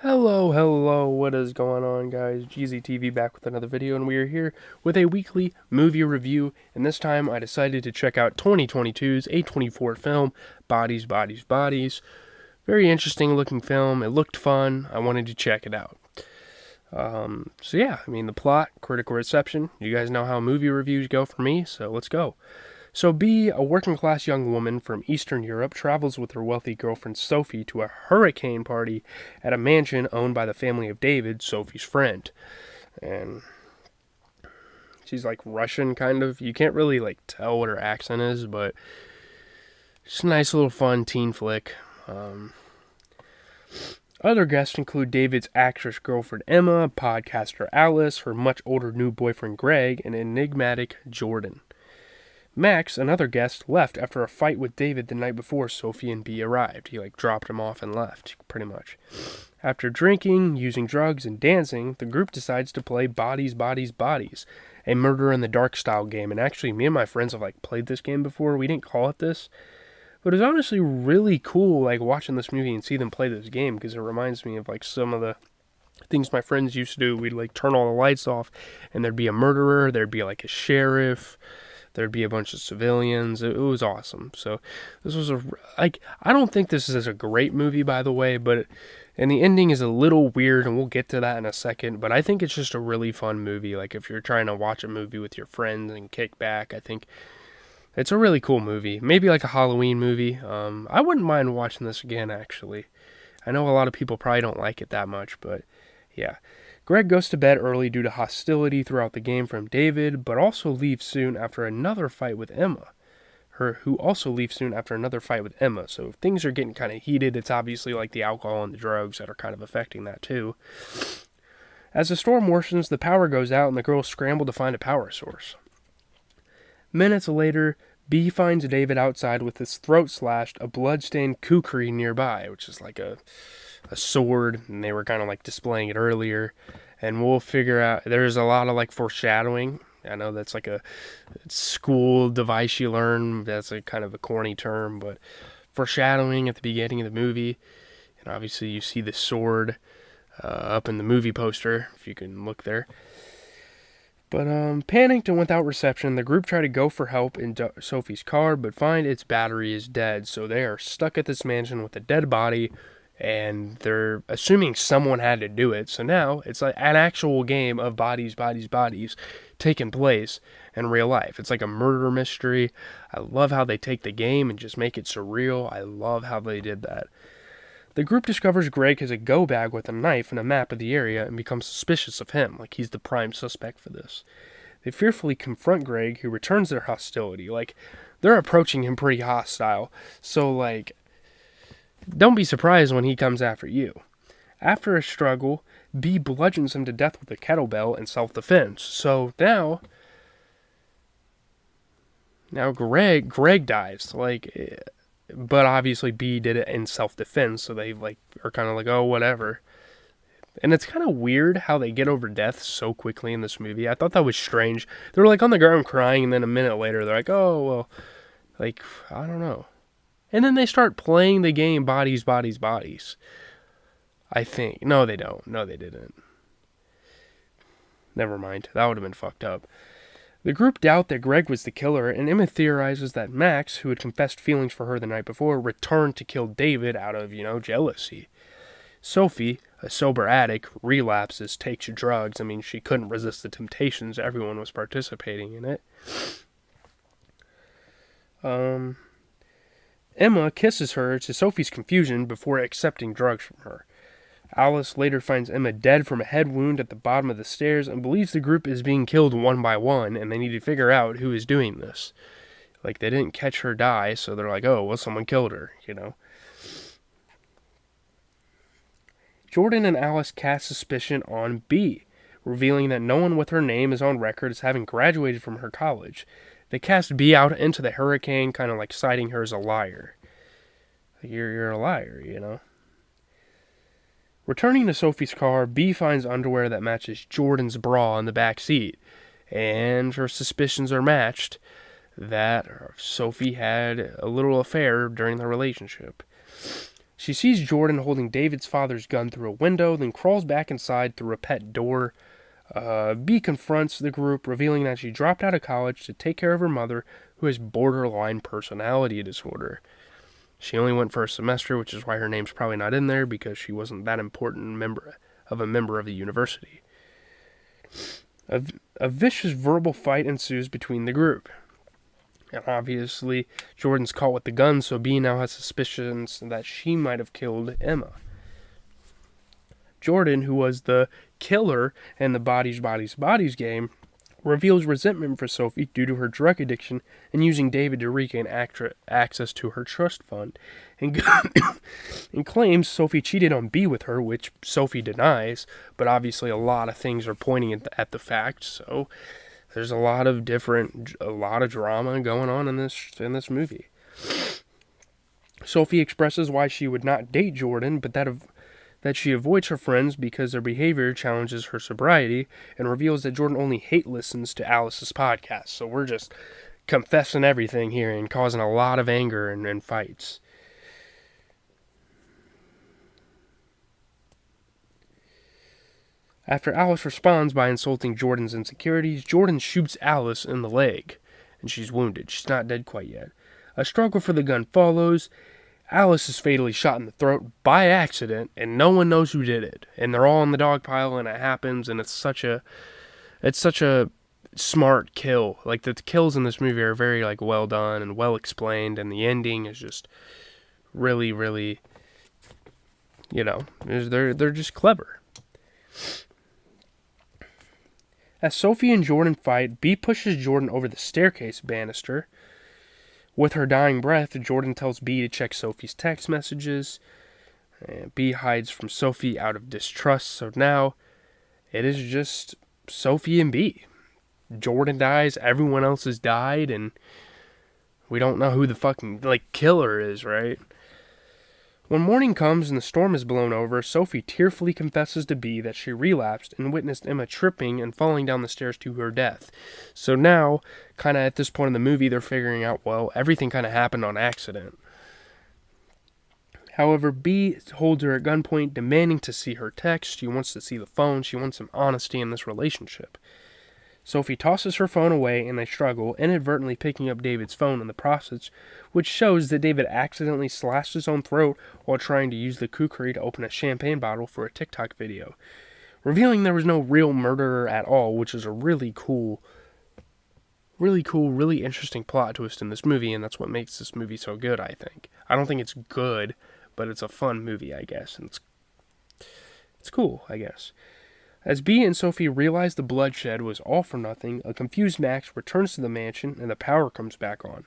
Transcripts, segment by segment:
Hello, what is going on, guys? GZTV back with another video, and we are here with a weekly movie review, and this time I decided to check out 2022's A24 film, Bodies. Very interesting looking film, it looked fun, I wanted to check it out. The plot, critical reception, you guys know how movie reviews go for me, so let's go. So B, a working-class young woman from Eastern Europe, travels with her wealthy girlfriend Sophie to a hurricane party at a mansion owned by the family of David, Sophie's friend. And she's like Russian, kind of. You can't really tell what her accent is, but it's a nice little fun teen flick. Other guests include David's actress girlfriend Emma, podcaster Alice, her much older new boyfriend Greg, and enigmatic Jordan. Max, another guest, left after a fight with David the night before Sophie and B arrived. He dropped him off and left, pretty much. After drinking, using drugs, and dancing, the group decides to play Bodies, a murder in the dark style game. And actually, me and my friends have played this game before. We didn't call it this, but it's honestly really cool watching this movie and see them play this game, because it reminds me of some of the things my friends used to do. We'd turn all the lights off and there'd be a murderer, there'd be a sheriff, there'd be a bunch of civilians. It was awesome. So this was I don't think this is a great movie, by the way, and the ending is a little weird, and we'll get to that in a second, but I think it's just a really fun movie. If you're trying to watch a movie with your friends and kick back, I think it's a really cool movie. Maybe a Halloween movie. I wouldn't mind watching this again, actually. I know a lot of people probably don't like it that much, but yeah. Greg goes to bed early due to hostility throughout the game from David, but also leaves soon after another fight with Emma. Who also leaves soon after another fight with Emma. So things are getting kind of heated. It's obviously the alcohol and the drugs that are kind of affecting that too. As the storm worsens, the power goes out and the girls scramble to find a power source. Minutes later, B finds David outside with his throat slashed, a bloodstained kukri nearby, which is a sword, and they were kind of displaying it earlier, and we'll figure out. There's a lot of foreshadowing. I know that's a school device you learn. That's kind of a corny term, but foreshadowing at the beginning of the movie, and obviously you see the sword up in the movie poster, if you can look there. But panicked and without reception, the group try to go for help in Sophie's car, but find its battery is dead, so they are stuck at this mansion with a dead body, and they're assuming someone had to do it. So now it's an actual game of bodies taking place in real life. It's a murder mystery. I love how they take the game and just make it surreal. I love how they did that. The group discovers Greg has a go bag with a knife and a map of the area and becomes suspicious of him, he's the prime suspect for this. They fearfully confront Greg, who returns their hostility. They're approaching him pretty hostile, so don't be surprised when he comes after you. After a struggle, B bludgeons him to death with a kettlebell in self-defense. So now Greg dies. But obviously B did it in self-defense, so they are kind of oh, whatever. And it's kind of weird how they get over death so quickly in this movie. I thought that was strange. They were on the ground crying, and then a minute later they're oh, well, I don't know. And then they start playing the game Bodies. I think. No, they don't. No, they didn't. Never mind. That would have been fucked up. The group doubt that Greg was the killer, and Emma theorizes that Max, who had confessed feelings for her the night before, returned to kill David out of, jealousy. Sophie, a sober addict, relapses, takes drugs. She couldn't resist the temptations. Everyone was participating in it. Emma kisses her to Sophie's confusion before accepting drugs from her. Alice later finds Emma dead from a head wound at the bottom of the stairs and believes the group is being killed one by one, and they need to figure out who is doing this. They didn't catch her die, so they're oh, well, someone killed her, Jordan and Alice cast suspicion on B, revealing that no one with her name is on record as having graduated from her college. They cast B out into the hurricane, kind of citing her as a liar. You're a liar, Returning to Sophie's car, B finds underwear that matches Jordan's bra in the back seat, and her suspicions are matched that Sophie had a little affair during the relationship. She sees Jordan holding David's father's gun through a window, then crawls back inside through a pet door. B confronts the group, revealing that she dropped out of college to take care of her mother, who has borderline personality disorder. She only went for a semester, which is why her name's probably not in there, because she wasn't that important member of the university. A vicious verbal fight ensues between the group. And obviously, Jordan's caught with the gun, so B now has suspicions that she might have killed Emma. Jordan, who was the killer in the Bodies, Bodies, Bodies game, reveals resentment for Sophie due to her drug addiction and using David to regain access to her trust fund, and claims Sophie cheated on B with her, which Sophie denies, but obviously a lot of things are pointing at the fact, so there's a lot of drama going on in this movie. Sophie expresses why she would not date Jordan, but that she avoids her friends because their behavior challenges her sobriety, and reveals that Jordan only listens to Alice's podcast. So we're just confessing everything here and causing a lot of anger and fights. After Alice responds by insulting Jordan's insecurities, Jordan shoots Alice in the leg, and she's wounded. She's not dead quite yet. A struggle for the gun follows. Alice is fatally shot in the throat by accident, and no one knows who did it. And they're all in the dog pile, and it happens, and it's such a smart kill. Like, the kills in this movie are very well done and well explained, and the ending is just really, really, they're just clever. As Sophie and Jordan fight, B pushes Jordan over the staircase banister. With her dying breath, Jordan tells B to check Sophie's text messages. B hides from Sophie out of distrust, so now it is just Sophie and B. Jordan dies, everyone else has died, and we don't know who the fucking killer is, right? When morning comes and the storm is blown over, Sophie tearfully confesses to B that she relapsed and witnessed Emma tripping and falling down the stairs to her death. So now, kind of at this point in the movie, they're figuring out, well, everything kind of happened on accident. However, B holds her at gunpoint, demanding to see her text. She wants to see the phone. She wants some honesty in this relationship. Sophie tosses her phone away and they struggle, inadvertently picking up David's phone in the process, which shows that David accidentally slashed his own throat while trying to use the kukri to open a champagne bottle for a TikTok video, revealing there was no real murderer at all, which is a really cool, really interesting plot twist in this movie, and that's what makes this movie so good, I think. I don't think it's good, but it's a fun movie, I guess, and it's cool, I guess. As B and Sophie realize the bloodshed was all for nothing, a confused Max returns to the mansion and the power comes back on.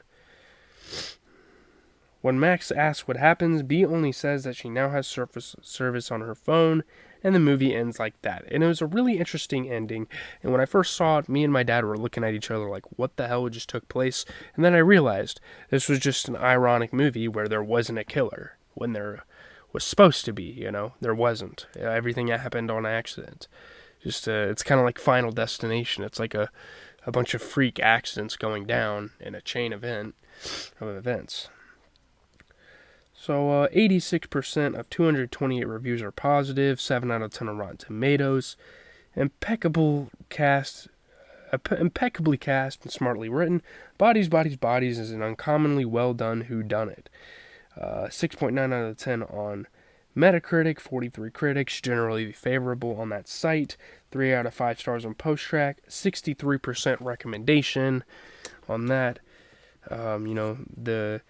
When Max asks what happens, B only says that she now has service on her phone, and the movie ends like that. And it was a really interesting ending, and when I first saw it, me and my dad were looking at each other like, what the hell just took place? And then I realized this was just an ironic movie where there wasn't a killer, when there was supposed to be, there wasn't. Everything happened on accident. Just it's kind of like Final Destination. It's like a bunch of freak accidents going down in a chain of events. So 86% of 228 reviews are positive, 7 out of 10 on Rotten Tomatoes. Impeccably cast and smartly written. Bodies, Bodies, Bodies is an uncommonly well done whodunit. 6.9 out of 10 on Metacritic, 43 critics, generally favorable on that site, 3 out of 5 stars on PostTrack, 63% recommendation on that. The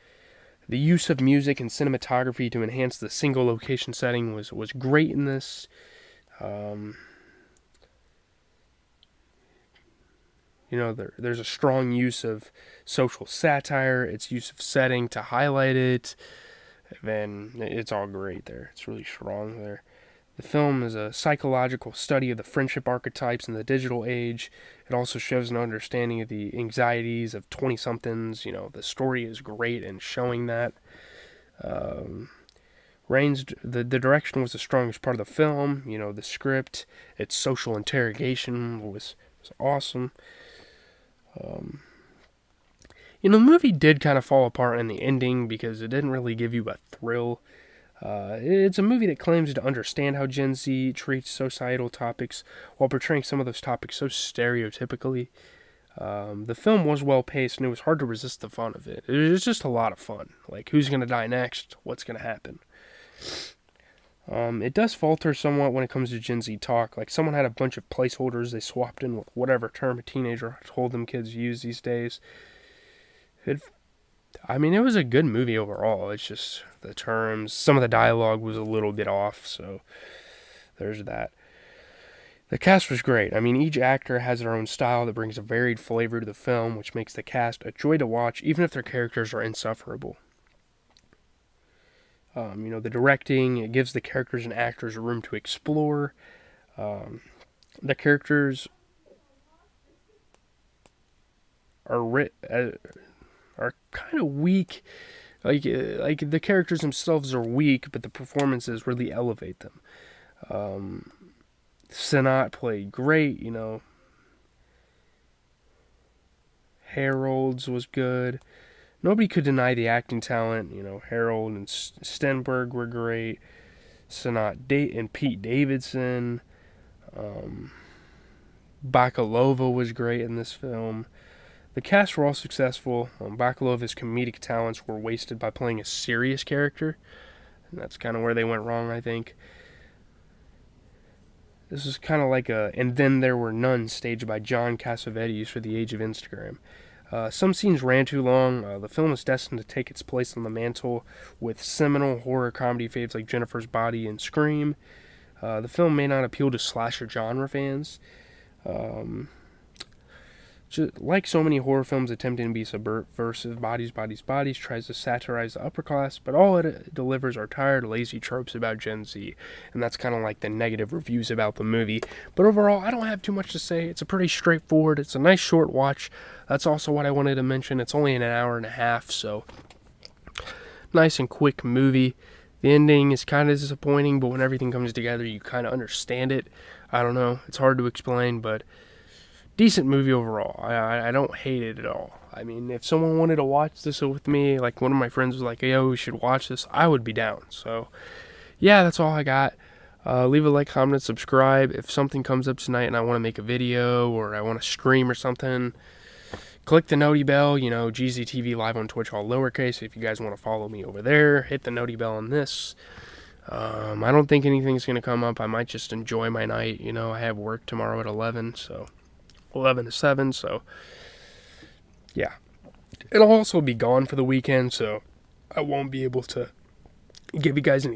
use of music and cinematography to enhance the single location setting was great in this. There's a strong use of social satire, its use of setting to highlight it. Then it's all great there. It's really strong there. The film is a psychological study of the friendship archetypes in the digital age. It also shows an understanding of the anxieties of 20-somethings. The story is great in showing that. The direction was the strongest part of the film. The script, its social interrogation was awesome. The movie did kind of fall apart in the ending because it didn't really give you a thrill. It's a movie that claims to understand how Gen Z treats societal topics while portraying some of those topics so stereotypically. The film was well paced and it was hard to resist the fun of it. It was just a lot of fun. Like, who's going to die next? What's going to happen? It does falter somewhat when it comes to Gen Z talk. Like, someone had a bunch of placeholders they swapped in with whatever term a teenager told them kids use these days. It was a good movie overall. It's just the terms, some of the dialogue was a little bit off, so there's that. The cast was great. Each actor has their own style that brings a varied flavor to the film, which makes the cast a joy to watch, even if their characters are insufferable. The directing, it gives the characters and actors room to explore. The characters are kind of weak. Like the characters themselves are weak, but the performances really elevate them. Sanat played great, Harold's was good. Nobody could deny the acting talent. Harold and Stenberg were great. Sanat and Pete Davidson. Bakalova was great in this film. The cast were all successful. Bakalova's comedic talents were wasted by playing a serious character. And that's kind of where they went wrong, I think. This is kind of like a And Then There Were None staged by John Cassavetes for the age of Instagram. Some scenes ran too long. The film is destined to take its place on the mantle with seminal horror comedy faves like Jennifer's Body and Scream. The film may not appeal to slasher genre fans. Like so many horror films attempting to be subversive, Bodies tries to satirize the upper class, but all it delivers are tired, lazy tropes about Gen Z, and that's kind of like the negative reviews about the movie. But overall, I don't have too much to say. It's a pretty straightforward, it's a nice short watch. That's also what I wanted to mention. It's only an hour and a half, so nice and quick movie. The ending is kind of disappointing, but when everything comes together, you kind of understand it. I don't know, it's hard to explain, but decent movie overall. I don't hate it at all. If someone wanted to watch this with me, like one of my friends was like, yo, we should watch this, I would be down. So, yeah, that's all I got. Leave a like, comment, subscribe. If something comes up tonight and I want to make a video or I want to stream or something, click the noti bell, GZTV live on Twitch, all lowercase. If you guys want to follow me over there, hit the noti bell on this. I don't think anything's going to come up. I might just enjoy my night. I have work tomorrow at 11 to 7, so yeah. It'll also be gone for the weekend, so I won't be able to give you guys any